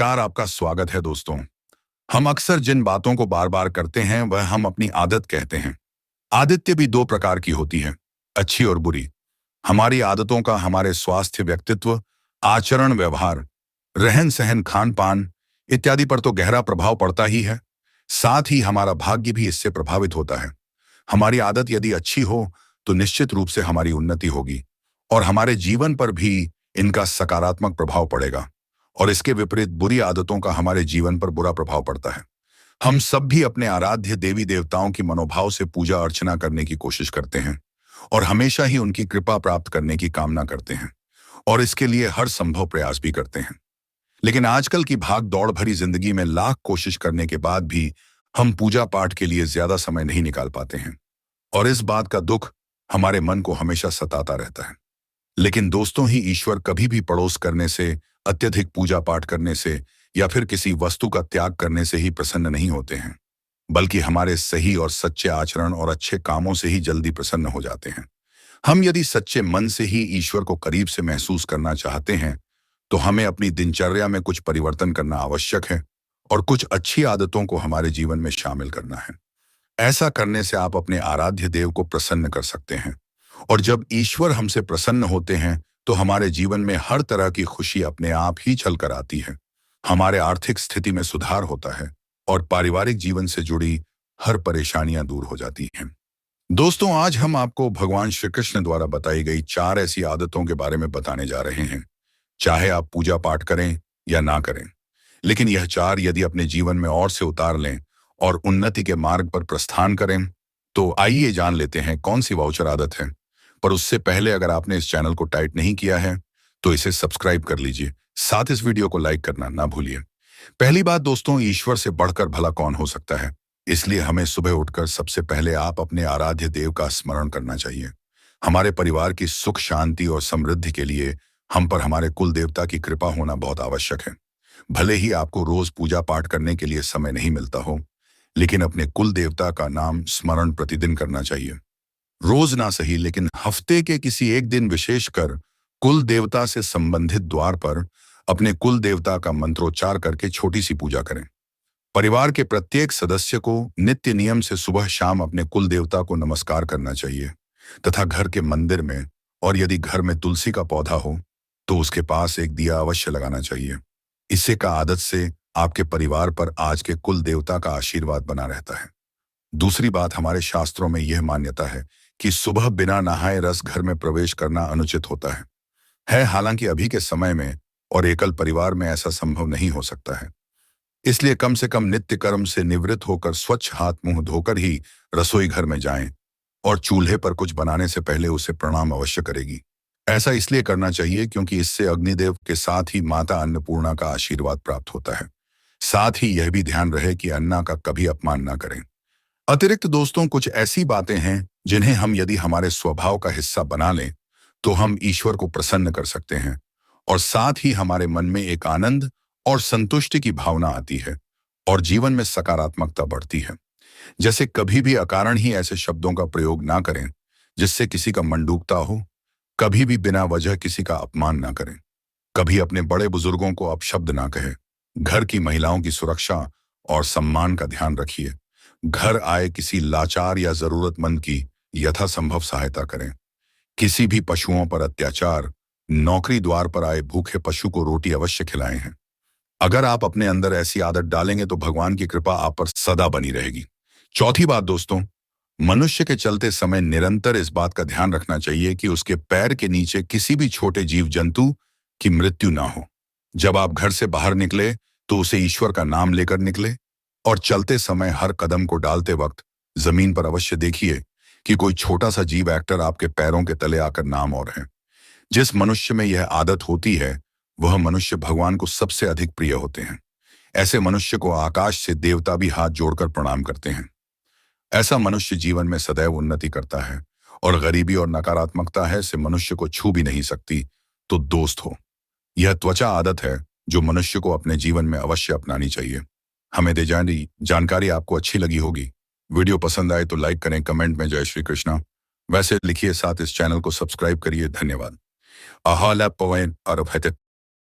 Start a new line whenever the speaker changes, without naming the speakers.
नमस्कार, आपका स्वागत है दोस्तों। हम अक्सर जिन बातों को बार बार करते हैं वह हम अपनी आदत कहते हैं। आदित्य भी दो प्रकार की होती है, अच्छी और बुरी। हमारी आदतों का हमारे स्वास्थ्य, व्यक्तित्व, आचरण, व्यवहार, रहन सहन, खान पान इत्यादि पर तो गहरा प्रभाव पड़ता ही है। साथ ही हमारा भाग्य भी इससे प्रभावित होता है। हमारी आदत यदि अच्छी हो तो निश्चित रूप से हमारी उन्नति होगी और हमारे जीवन पर भी इनका सकारात्मक प्रभाव पड़ेगा। और इसके विपरीत बुरी आदतों का हमारे जीवन पर बुरा प्रभाव पड़ता है। हम सब भी अपने आराध्य देवी देवताओं की मनोभाव से पूजा अर्चना करने की कोशिश करते हैं और हमेशा ही उनकी कृपा प्राप्त करने की कामना करते हैं और इसके लिए हर संभव प्रयास भी करते हैं। लेकिन आजकल की भाग दौड़ भरी जिंदगी में लाख कोशिश करने के बाद भी हम पूजा पाठ के लिए ज्यादा समय नहीं निकाल पाते हैं और इस बात का दुख हमारे मन को हमेशा सताता रहता है। लेकिन दोस्तों, ही ईश्वर कभी भी पड़ोस करने से, अत्यधिक पूजा पाठ करने से या फिर किसी वस्तु का त्याग करने से ही प्रसन्न नहीं होते हैं, बल्कि हमारे सही और सच्चे आचरण और अच्छे कामों से ही जल्दी प्रसन्न हो जाते हैं। हम यदि सच्चे मन से ही ईश्वर को करीब से महसूस करना चाहते हैं तो हमें अपनी दिनचर्या में कुछ परिवर्तन करना आवश्यक है और कुछ अच्छी आदतों को हमारे जीवन में शामिल करना है। ऐसा करने से आप अपने आराध्य देव को प्रसन्न कर सकते हैं और जब ईश्वर हमसे प्रसन्न होते हैं तो हमारे जीवन में हर तरह की खुशी अपने आप ही छल कर आती है। हमारे आर्थिक स्थिति में सुधार होता है और पारिवारिक जीवन से जुड़ी हर परेशानियां दूर हो जाती हैं। दोस्तों, आज हम आपको भगवान श्री कृष्ण द्वारा बताई गई 4 ऐसी आदतों के बारे में बताने जा रहे हैं। चाहे आप पूजा पाठ करें या ना करें, लेकिन यह 4 यदि अपने जीवन में और से उतार लें और उन्नति के मार्ग पर प्रस्थान करें तो आइए जान लेते हैं कौन सी वाउचर आदत है। पर उससे पहले अगर आपने इस चैनल को टाइप नहीं किया है तो इसे सब्सक्राइब कर लीजिए, साथ इस वीडियो को लाइक करना ना भूलिए। पहली बात दोस्तों, ईश्वर से बढ़कर भला कौन हो सकता है, इसलिए हमें सुबह उठकर सबसे पहले आप अपने आराध्य देव का स्मरण करना चाहिए। हमारे परिवार की सुख, शांति और समृद्धि के लिए हम पर हमारे कुल देवता की कृपा होना बहुत आवश्यक है। भले ही आपको रोज पूजा पाठ करने के लिए समय नहीं मिलता हो, लेकिन अपने कुल देवता का नाम स्मरण प्रतिदिन करना चाहिए। रोज ना सही, लेकिन हफ्ते के किसी एक दिन विशेषकर कुल देवता से संबंधित द्वार पर अपने कुल देवता का मंत्रोच्चार करके छोटी सी पूजा करें। परिवार के प्रत्येक सदस्य को नित्य नियम से सुबह शाम अपने कुल देवता को नमस्कार करना चाहिए तथा घर के मंदिर में और यदि घर में तुलसी का पौधा हो तो उसके पास एक दिया अवश्य लगाना चाहिए। इससे का आदत से आपके परिवार पर आज के कुल देवता का आशीर्वाद बना रहता है। दूसरी बात, हमारे शास्त्रों में यह मान्यता है कि सुबह बिना नहाए रस घर में प्रवेश करना अनुचित होता है। हालांकि अभी के समय में और एकल परिवार में ऐसा संभव नहीं हो सकता है। इसलिए कम से कम नित्य कर्म से निवृत्त होकर स्वच्छ हाथ मुंह धोकर ही रसोई घर में जाएं और चूल्हे पर कुछ बनाने से पहले उसे प्रणाम अवश्य करेगी। ऐसा इसलिए करना चाहिए क्योंकि इससे अग्निदेव के साथ ही माता अन्नपूर्णा का आशीर्वाद प्राप्त होता है। साथ ही यह भी ध्यान रहे कि अन्ना का कभी अपमान न करें। अतिरिक्त दोस्तों, कुछ ऐसी बातें हैं जिन्हें हम यदि हमारे स्वभाव का हिस्सा बना लें तो हम ईश्वर को प्रसन्न कर सकते हैं और साथ ही हमारे मन में एक आनंद और संतुष्टि की भावना आती है और जीवन में सकारात्मकता बढ़ती है। जैसे कभी भी अकारण ही ऐसे शब्दों का प्रयोग ना करें जिससे किसी का मन डूबता हो, कभी भी बिना वजह किसी का अपमान ना करें, कभी अपने बड़े बुजुर्गों को अपशब्द ना कहें, घर की महिलाओं की सुरक्षा और सम्मान का ध्यान रखिए, घर आए किसी लाचार या जरूरतमंद की यथासंभव सहायता करें, किसी भी पशुओं पर अत्याचार, नौकरी द्वार पर आए भूखे पशु को रोटी अवश्य खिलाएं हैं। अगर आप अपने अंदर ऐसी आदत डालेंगे तो भगवान की कृपा आप पर सदा बनी रहेगी। चौथी बात दोस्तों, मनुष्य के चलते समय निरंतर इस बात का ध्यान रखना चाहिए कि उसके पैर के नीचे किसी भी छोटे जीव जंतु की मृत्यु ना हो। जब आप घर से बाहर निकले तो उसे ईश्वर का नाम लेकर निकले और चलते समय हर कदम को डालते वक्त जमीन पर अवश्य देखिए कि कोई छोटा सा जीव एक्टर आपके पैरों के तले आकर नाम और है। जिस मनुष्य में यह आदत होती है वह मनुष्य भगवान को सबसे अधिक प्रिय होते हैं। ऐसे मनुष्य को आकाश से देवता भी हाथ जोड़कर प्रणाम करते हैं। ऐसा मनुष्य जीवन में सदैव उन्नति करता है और गरीबी और नकारात्मकता है से मनुष्य को छू भी नहीं सकती। तो दोस्त हो, यह त्वचा आदत है जो मनुष्य को अपने जीवन में अवश्य अपनानी चाहिए। हमें दे जानी जानकारी आपको अच्छी लगी होगी। वीडियो पसंद आए तो लाइक करें, कमेंट में जय श्री कृष्णा वैसे लिखिए, साथ इस चैनल को सब्सक्राइब करिए। धन्यवाद। अहाल